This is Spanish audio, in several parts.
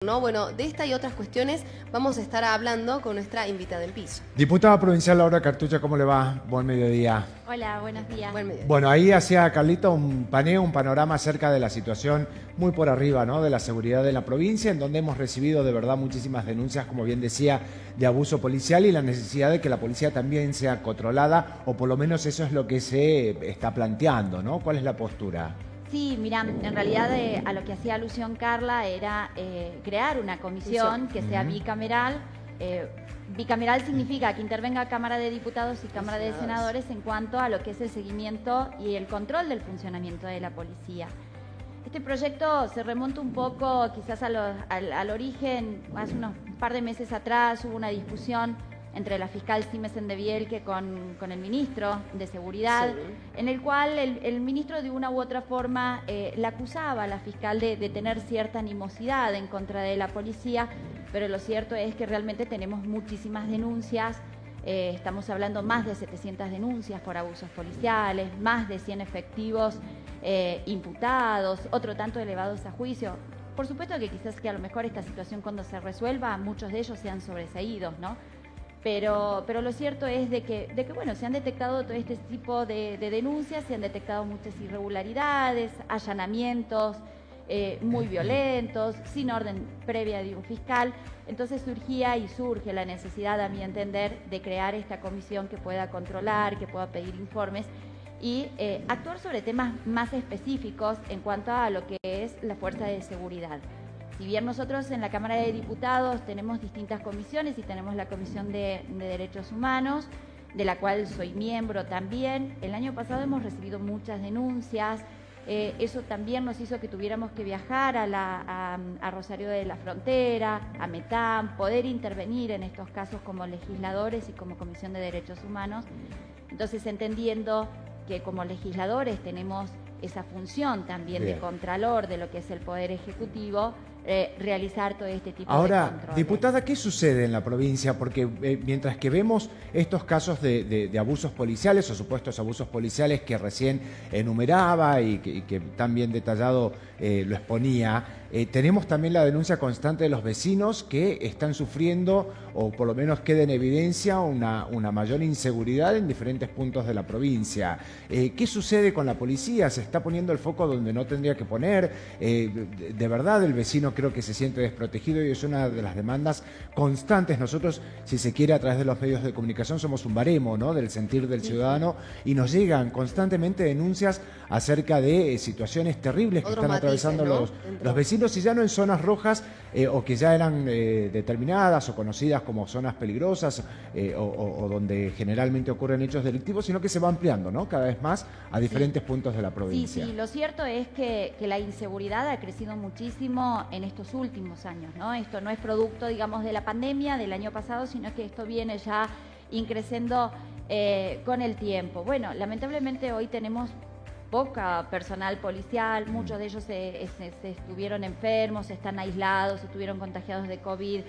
¿No? Bueno, de esta y otras cuestiones vamos a estar hablando con nuestra invitada en piso. Diputada provincial Laura Cartucha, ¿cómo le va? Buen mediodía. Hola, buenos días. Buen mediodía. Bueno, ahí hacía Carlito un paneo, un panorama acerca de la situación muy por arriba, ¿no? De la seguridad de la provincia, en donde hemos recibido de verdad muchísimas denuncias, como bien decía, de abuso policial y la necesidad de que la policía también sea controlada, o por lo menos eso es lo que se está planteando, ¿no? ¿Cuál es la postura? Sí, mira, en realidad a lo que hacía alusión Carla era crear una comisión que sea bicameral. Bicameral significa que intervenga Cámara de Diputados y Cámara de Senadores en cuanto a lo que es el seguimiento y el control del funcionamiento de la policía. Este proyecto se remonta un poco quizás al origen. Hace unos par de meses atrás hubo una discusión entre la fiscal Simes Endebielke con el ministro de Seguridad, en el cual el ministro de una u otra forma la acusaba a la fiscal de tener cierta animosidad en contra de la policía, pero lo cierto es que realmente tenemos muchísimas denuncias. Estamos hablando más de 700 denuncias por abusos policiales, más de 100 efectivos imputados, otro tanto elevados a juicio. Por supuesto que quizás que a lo mejor esta situación cuando se resuelva, muchos de ellos sean sobreseídos, ¿no? Pero lo cierto es de que bueno, se han detectado todo este tipo de denuncias, se han detectado muchas irregularidades, allanamientos muy violentos, sin orden previa de un fiscal. Entonces surgía y surge la necesidad, a mi entender, de crear esta comisión que pueda controlar, que pueda pedir informes y actuar sobre temas más específicos en cuanto a lo que es la fuerza de seguridad. Si bien nosotros en la Cámara de Diputados tenemos distintas comisiones y tenemos la Comisión de Derechos Humanos, de la cual soy miembro también, el año pasado hemos recibido muchas denuncias. Eso también nos hizo que tuviéramos que viajar a Rosario de la Frontera, a Metán, poder intervenir en estos casos como legisladores y como Comisión de Derechos Humanos. Entonces, entendiendo que como legisladores tenemos esa función también de contralor de lo que es el Poder Ejecutivo, realizar todo este tipo de controles. Ahora, diputada, ¿qué sucede en la provincia? Porque mientras que vemos estos casos de abusos policiales o supuestos abusos policiales que recién enumeraba y que tan bien detallado lo exponía, tenemos también la denuncia constante de los vecinos que están sufriendo, o por lo menos queda en evidencia, una mayor inseguridad en diferentes puntos de la provincia. ¿Qué sucede con la policía? ¿Se está poniendo el foco donde no tendría que poner? De verdad, el vecino creo que se siente desprotegido y es una de las demandas constantes. Nosotros, si se quiere, a través de los medios de comunicación somos un baremo, ¿no?, del sentir del ciudadano, y nos llegan constantemente denuncias acerca de situaciones terribles que están atravesando los vecinos, y ya no en zonas rojas o que ya eran determinadas o conocidas como zonas peligrosas o donde generalmente ocurren hechos delictivos, sino que se va ampliando, ¿no?, cada vez más a diferentes puntos de la provincia. Sí, lo cierto es que la inseguridad ha crecido muchísimo en estos últimos años, ¿no? Esto no es producto, digamos, de la pandemia del año pasado, sino que esto viene ya increciendo con el tiempo. Bueno, lamentablemente hoy tenemos poca personal policial, muchos de ellos se estuvieron enfermos, están aislados, estuvieron contagiados de COVID.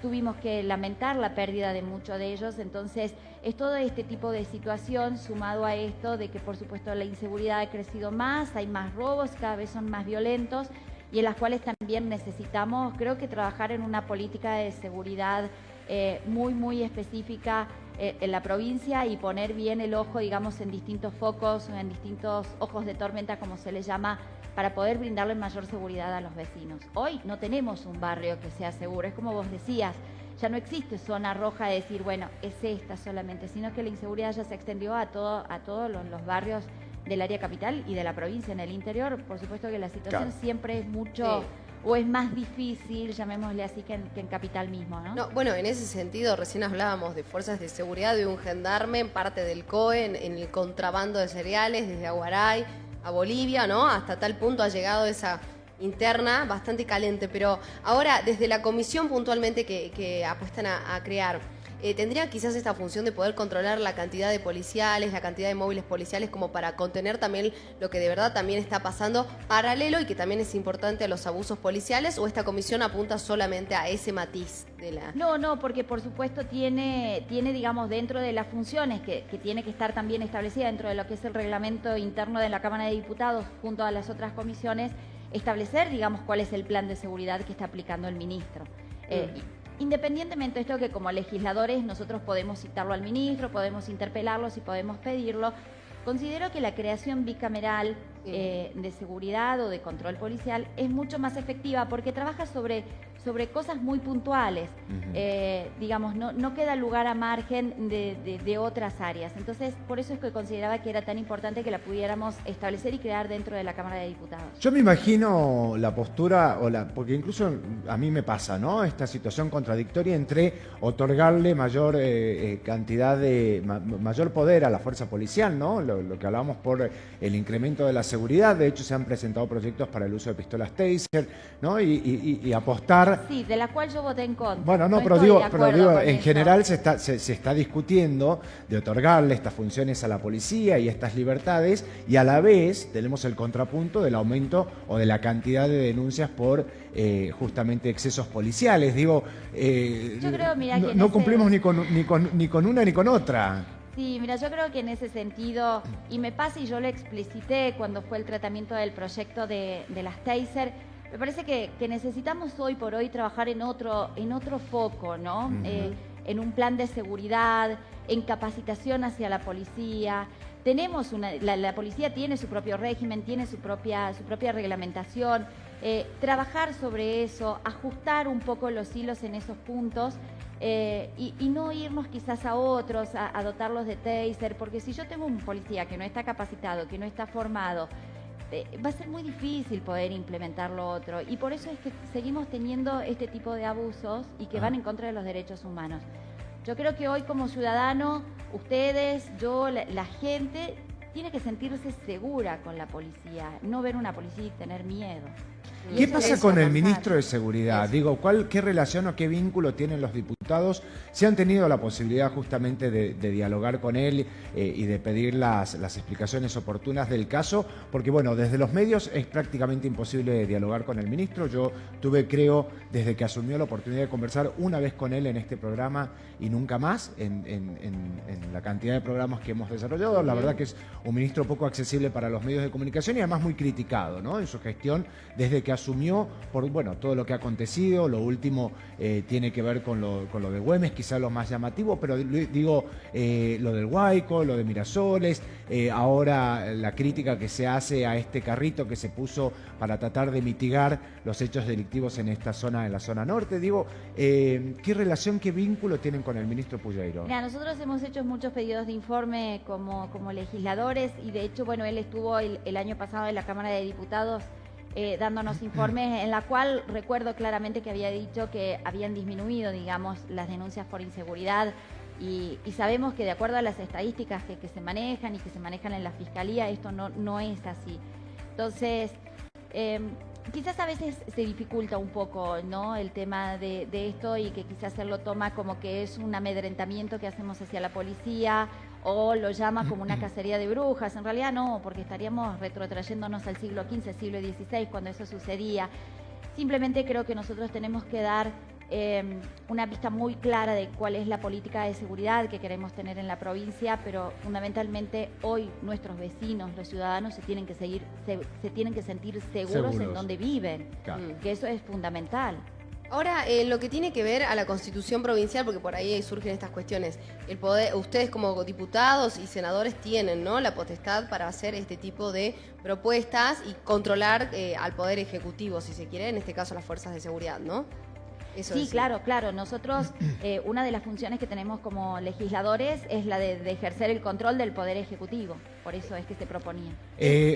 Tuvimos que lamentar la pérdida de muchos de ellos. Entonces es todo este tipo de situación sumado a esto de que por supuesto la inseguridad ha crecido más, hay más robos, cada vez son más violentos, y en las cuales también necesitamos, creo que, trabajar en una política de seguridad muy específica en la provincia y poner bien el ojo, digamos, en distintos focos, en distintos ojos de tormenta, como se les llama, para poder brindarle mayor seguridad a los vecinos. Hoy no tenemos un barrio que sea seguro, es como vos decías, ya no existe zona roja de decir, bueno, es esta solamente, sino que la inseguridad ya se extendió a todos los barrios del área capital y de la provincia. En el interior, por supuesto que la situación siempre es mucho... o es más difícil, llamémosle así, que en capital mismo, ¿no? No, bueno, en ese sentido, recién hablábamos de fuerzas de seguridad, de un gendarme en parte del COE, en el contrabando de cereales, desde Aguaray a Bolivia, ¿no? Hasta tal punto ha llegado esa interna bastante caliente. Pero ahora, desde la comisión puntualmente que apuestan a crear, ¿tendría quizás esta función de poder controlar la cantidad de policiales, la cantidad de móviles policiales, como para contener también lo que de verdad también está pasando paralelo y que también es importante a los abusos policiales? ¿O esta comisión apunta solamente a ese matiz de la...? No, porque por supuesto tiene digamos, dentro de las funciones que tiene que estar también establecida dentro de lo que es el reglamento interno de la Cámara de Diputados junto a las otras comisiones, establecer, digamos, cuál es el plan de seguridad que está aplicando el ministro. Independientemente de esto, que como legisladores nosotros podemos citarlo al ministro, podemos interpelarlo y podemos pedirlo, considero que la creación bicameral de seguridad o de control policial es mucho más efectiva porque trabaja sobre cosas muy puntuales. Digamos, no queda lugar a margen de otras áreas. Entonces, por eso es que consideraba que era tan importante que la pudiéramos establecer y crear dentro de la Cámara de Diputados. Yo me imagino la postura, porque incluso a mí me pasa, ¿no? Esta situación contradictoria entre otorgarle mayor mayor poder a la fuerza policial, ¿no? Lo que hablábamos por el incremento de la seguridad. De hecho, se han presentado proyectos para el uso de pistolas Taser, ¿no? Y apostar. Sí, de la cual yo voté en contra. Bueno, no, pero digo, en general se está discutiendo de otorgarle estas funciones a la policía y estas libertades, y a la vez tenemos el contrapunto del aumento o de la cantidad de denuncias por justamente excesos policiales. Digo, yo creo, mira, no cumplimos ni con una ni con otra. Sí, mira, yo creo que en ese sentido, y me pasa y yo lo explicité cuando fue el tratamiento del proyecto de las Taser, me parece que necesitamos hoy por hoy trabajar en otro foco, ¿no? En un plan de seguridad, en capacitación hacia la policía. Tenemos la policía tiene su propio régimen, tiene su propia reglamentación. Trabajar sobre eso, ajustar un poco los hilos en esos puntos y no irnos quizás a otros, a dotarlos de Taser, porque si yo tengo un policía que no está capacitado, que no está formado, va a ser muy difícil poder implementar lo otro, y por eso es que seguimos teniendo este tipo de abusos y que van en contra de los derechos humanos. Yo creo que hoy como ciudadano, ustedes, yo, la gente tiene que sentirse segura con la policía, no ver una policía y tener miedo. ¿Qué pasa con el ministro de Seguridad? Digo, ¿qué relación o qué vínculo tienen los diputados? Si han tenido la posibilidad justamente de dialogar con él y de pedir las explicaciones oportunas del caso, porque bueno, desde los medios es prácticamente imposible dialogar con el ministro. Yo tuve, creo, desde que asumió, la oportunidad de conversar una vez con él en este programa y nunca más en la cantidad de programas que hemos desarrollado. La verdad que es un ministro poco accesible para los medios de comunicación y además muy criticado, ¿no? En su gestión desde que asumió por todo lo que ha acontecido. Lo último tiene que ver con lo de Güemes, quizá lo más llamativo, pero digo, lo del Huayco, lo de Mirasoles, ahora la crítica que se hace a este carrito que se puso para tratar de mitigar los hechos delictivos en esta zona, en la zona norte. Digo, ¿qué relación, qué vínculo tienen con el ministro Pulleiro? Mira, nosotros hemos hecho muchos pedidos de informe como legisladores, y de hecho, bueno, él estuvo el año pasado en la Cámara de Diputados dándonos informes, en la cual recuerdo claramente que había dicho que habían disminuido, digamos, las denuncias por inseguridad, y sabemos que de acuerdo a las estadísticas que se manejan y que se manejan en la Fiscalía, esto no es así. Entonces, quizás a veces se dificulta un poco, ¿no?, el tema de esto, y que quizás él lo toma como que es un amedrentamiento que hacemos hacia la policía, o lo llama como una cacería de brujas. En realidad no, porque estaríamos retrotrayéndonos al siglo XV, siglo XVI, cuando eso sucedía. Simplemente creo que nosotros tenemos que dar una vista muy clara de cuál es la política de seguridad que queremos tener en la provincia, pero fundamentalmente hoy nuestros vecinos, los ciudadanos, se tienen que sentir seguros en donde viven, claro, que eso es fundamental. Ahora, lo que tiene que ver a la Constitución provincial, porque por ahí surgen estas cuestiones, el poder, ustedes como diputados y senadores tienen, ¿no?, la potestad para hacer este tipo de propuestas y controlar al Poder Ejecutivo, si se quiere, en este caso las fuerzas de seguridad, ¿no? Eso sí, es, claro. Nosotros, una de las funciones que tenemos como legisladores es la de ejercer el control del Poder Ejecutivo. Por eso es que se proponía.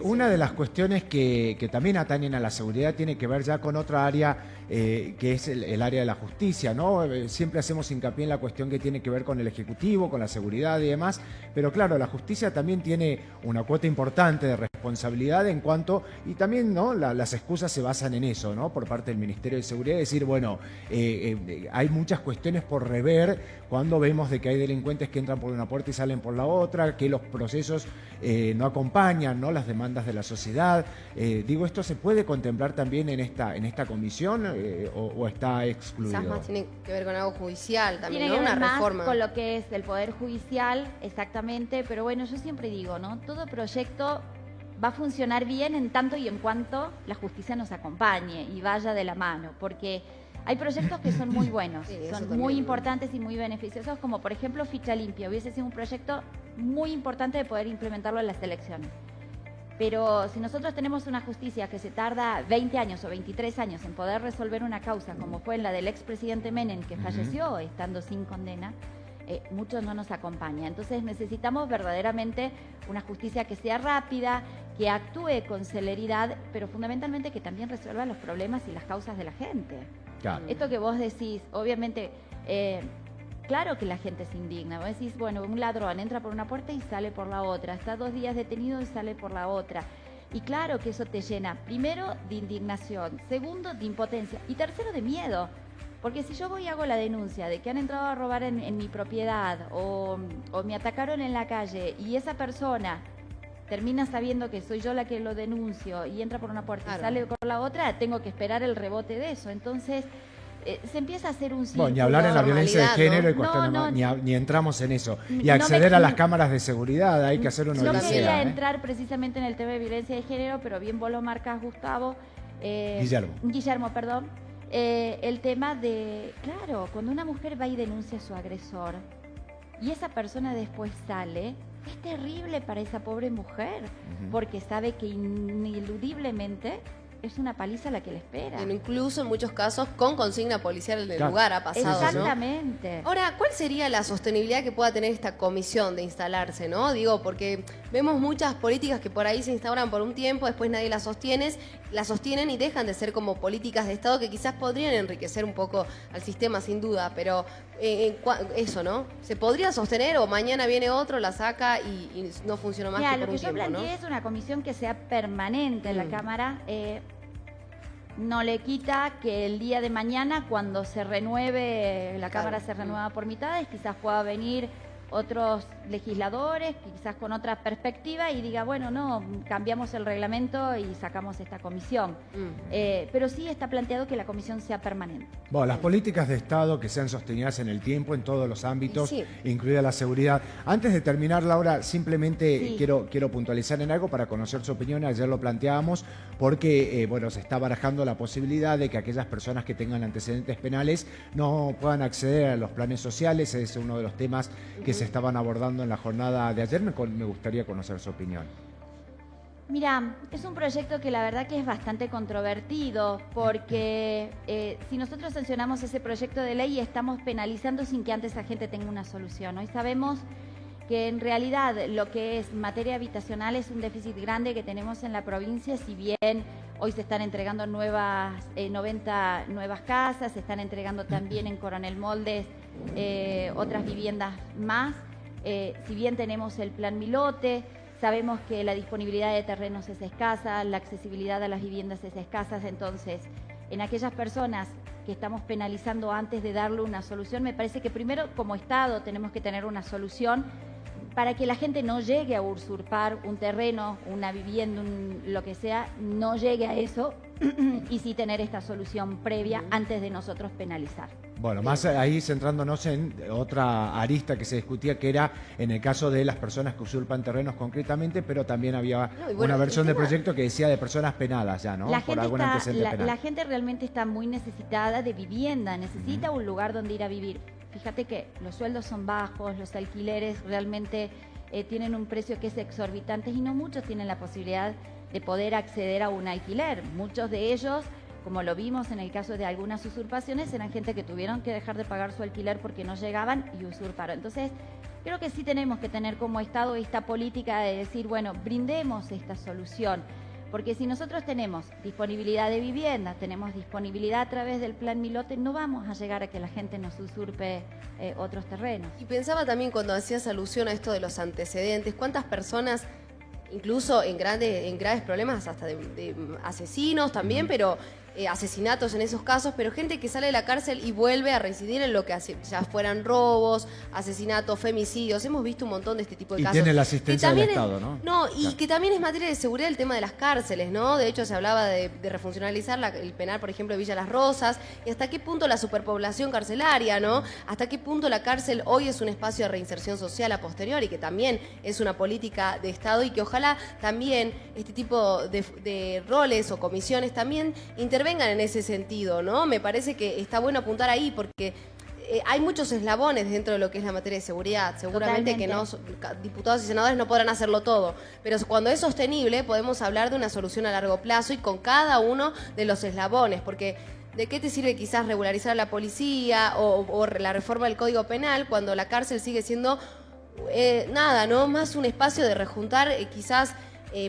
Una de las cuestiones que también atañen a la seguridad tiene que ver ya con otra área, que es el área de la justicia, ¿no? Siempre hacemos hincapié en la cuestión que tiene que ver con el Ejecutivo, con la seguridad y demás, pero claro, la justicia también tiene una cuota importante de responsabilidad en cuanto, y también, ¿no?, las excusas se basan en eso, ¿no?, por parte del Ministerio de Seguridad, decir, bueno, hay muchas cuestiones por rever cuando vemos de que hay delincuentes que entran por una puerta y salen por la otra, que los procesos no acompañan, ¿no?, las demandas de la sociedad. Digo, ¿esto se puede contemplar también en esta comisión o está excluido? Quizás más tiene que ver con algo judicial también, tiene ¿no? que ver Una más reforma. Con lo que es el Poder Judicial, exactamente, pero bueno, yo siempre digo, ¿no?, todo proyecto va a funcionar bien en tanto y en cuanto la justicia nos acompañe y vaya de la mano, porque hay proyectos que son muy buenos, Sí, eso son también, muy ¿no? importantes y muy beneficiosos, como por ejemplo Ficha Limpia. Hubiese sido un proyecto muy importante de poder implementarlo en las elecciones. Pero si nosotros tenemos una justicia que se tarda 20 años o 23 años en poder resolver una causa, como fue la del expresidente Menem, que falleció estando sin condena, muchos no nos acompaña. Entonces necesitamos verdaderamente una justicia que sea rápida, que actúe con celeridad, pero fundamentalmente que también resuelva los problemas y las causas de la gente. Claro. Esto que vos decís, obviamente, claro que la gente se indigna. Vos decís, bueno, un ladrón entra por una puerta y sale por la otra, está 2 días detenido y sale por la otra. Y claro que eso te llena, primero, de indignación, segundo, de impotencia y tercero, de miedo. Porque si yo voy y hago la denuncia de que han entrado a robar en mi propiedad o me atacaron en la calle y esa persona termina sabiendo que soy yo la que lo denuncio y entra por una puerta Claro. y sale por la otra, tengo que esperar el rebote de eso. Entonces se empieza a hacer un círculo. Bueno, ni hablar en la violencia de normalidad, género y ¿no? cuestiones No, más, ni entramos en eso. Y no acceder me- a las cámaras de seguridad, hay que hacer una No odisea, quería ¿eh? entrar precisamente en el tema de violencia de género, pero bien vos lo marcas, Gustavo. Guillermo, perdón. El tema de, claro, cuando una mujer va y denuncia a su agresor y esa persona después sale, es terrible para esa pobre mujer, porque sabe que ineludiblemente es una paliza la que le espera. Pero incluso en muchos casos con consigna policial en el Claro. lugar ha pasado, ¿no? Exactamente. Ahora, ¿cuál sería la sostenibilidad que pueda tener esta comisión de instalarse, no? Digo, porque vemos muchas políticas que por ahí se instauran por un tiempo, después nadie las sostienen y dejan de ser como políticas de Estado que quizás podrían enriquecer un poco al sistema, sin duda, pero eso, ¿no? ¿Se podría sostener o mañana viene otro, la saca y no funciona más Mira, que por lo un que yo tiempo, planteé ¿no? es una comisión que sea permanente en la Cámara. No le quita que el día de mañana, cuando se renueve, la Claro. Cámara se renueva por mitades, quizás pueda venir otros legisladores, quizás con otra perspectiva, y diga, bueno, no, cambiamos el reglamento y sacamos esta comisión. Pero sí está planteado que la comisión sea permanente. Bueno, las políticas de Estado que sean sostenidas en el tiempo, en todos los ámbitos, Y sí. incluida la seguridad. Antes de terminar, Laura, simplemente Sí. quiero puntualizar en algo para conocer su opinión. Ayer lo planteábamos porque, bueno, se está barajando la posibilidad de que aquellas personas que tengan antecedentes penales no puedan acceder a los planes sociales. Ese es uno de los temas que se estaban abordando en la jornada de ayer. Me gustaría conocer su opinión. Mira, es un proyecto que la verdad que es bastante controvertido porque si nosotros sancionamos ese proyecto de ley estamos penalizando sin que antes la gente tenga una solución. Hoy sabemos que en realidad lo que es materia habitacional es un déficit grande que tenemos en la provincia, si bien hoy se están entregando 90 nuevas casas, se están entregando también en Coronel Moldes otras viviendas más, si bien tenemos el Plan Milote. Sabemos que la disponibilidad de terrenos es escasa, la accesibilidad a las viviendas es escasa, entonces en aquellas personas que estamos penalizando antes de darle una solución, me parece que primero como Estado tenemos que tener una solución para que la gente no llegue a usurpar un terreno, una vivienda, lo que sea, no llegue a eso y sí tener esta solución previa antes de nosotros penalizar. Bueno, más ahí centrándonos en otra arista que se discutía, que era en el caso de las personas que usurpan terrenos concretamente, pero también había No, y bueno, una versión el del tema- proyecto que decía de personas penadas ya, ¿no? La Por gente, algún antecedente penal. la gente realmente está muy necesitada de vivienda, necesita un lugar donde ir a vivir. Fíjate que los sueldos son bajos, los alquileres realmente tienen un precio que es exorbitante y no muchos tienen la posibilidad de poder acceder a un alquiler. Muchos de ellos, como lo vimos en el caso de algunas usurpaciones, eran gente que tuvieron que dejar de pagar su alquiler porque no llegaban y usurparon. Entonces, creo que sí tenemos que tener como Estado esta política de decir, bueno, brindemos esta solución. Porque si nosotros tenemos disponibilidad de vivienda, tenemos disponibilidad a través del Plan Milote, no vamos a llegar a que la gente nos usurpe otros terrenos. Y pensaba también cuando hacías alusión a esto de los antecedentes, ¿cuántas personas, incluso en graves problemas hasta de asesinos también, pero asesinatos en esos casos, pero gente que sale de la cárcel y vuelve a reincidir en lo que ya fueran robos, asesinatos, femicidios. Hemos visto un montón de este tipo de casos. Y tiene la asistencia del Estado, ¿no? No, y claro. que también es materia de seguridad el tema de las cárceles, ¿no? De hecho, se hablaba de refuncionalizar el penal, por ejemplo, de Villa Las Rosas, y hasta qué punto la superpoblación carcelaria, ¿no? Hasta qué punto la cárcel hoy es un espacio de reinserción social a posteriori, que también es una política de Estado y que ojalá también este tipo de roles o comisiones también intervengan en ese sentido, ¿no? Me parece que está bueno apuntar ahí porque hay muchos eslabones dentro de lo que es la materia de seguridad. Seguramente Totalmente. que diputados y senadores no podrán hacerlo todo, pero cuando es sostenible podemos hablar de una solución a largo plazo y con cada uno de los eslabones, porque ¿de qué te sirve quizás regularizar a la policía o la reforma del Código Penal cuando la cárcel sigue siendo nada, ¿no? Más un espacio de rejuntar quizás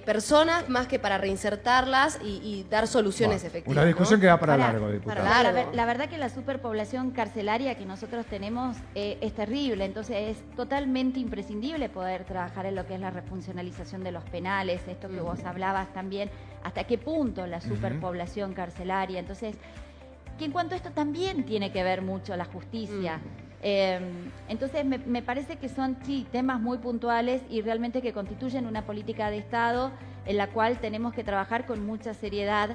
personas más que para reinsertarlas y dar soluciones efectivas. Una discusión, ¿no?, que va para largo, para diputado. largo. La verdad que la superpoblación carcelaria que nosotros tenemos es terrible, entonces es totalmente imprescindible poder trabajar en lo que es la refuncionalización de los penales, esto que vos hablabas también, hasta qué punto la superpoblación carcelaria. Entonces, que en cuanto a esto también tiene que ver mucho la justicia. Entonces me parece que son temas muy puntuales y realmente que constituyen una política de Estado en la cual tenemos que trabajar con mucha seriedad.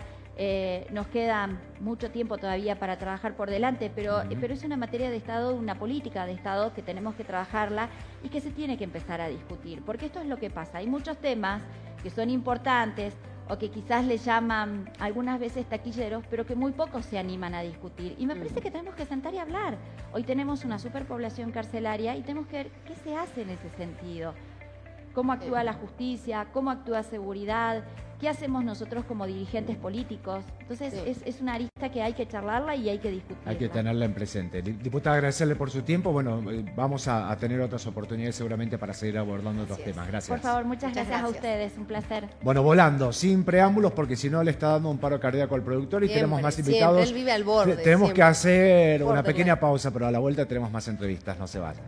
Nos queda mucho tiempo todavía para trabajar por delante, pero es una materia de Estado, una política de Estado que tenemos que trabajarla y que se tiene que empezar a discutir, porque esto es lo que pasa. Hay muchos temas que son importantes o que quizás le llaman algunas veces taquilleros, pero que muy pocos se animan a discutir. Y me parece que tenemos que sentar y hablar. Hoy tenemos una superpoblación carcelaria y tenemos que ver qué se hace en ese sentido. Cómo actúa la justicia, cómo actúa seguridad, qué hacemos nosotros como dirigentes políticos. Entonces es una arista que hay que charlarla y hay que discutirla. Hay que tenerla en presente. Diputada, agradecerle por su tiempo. Bueno, vamos a tener otras oportunidades seguramente para seguir abordando otros temas. Gracias. Por favor, muchas gracias a ustedes. Un placer. Bueno, volando, sin preámbulos, porque si no le está dando un paro cardíaco al productor y tenemos más invitados. Él vive al borde. Tenemos que hacer una pequeña pausa, pero a la vuelta tenemos más entrevistas. No se vayan.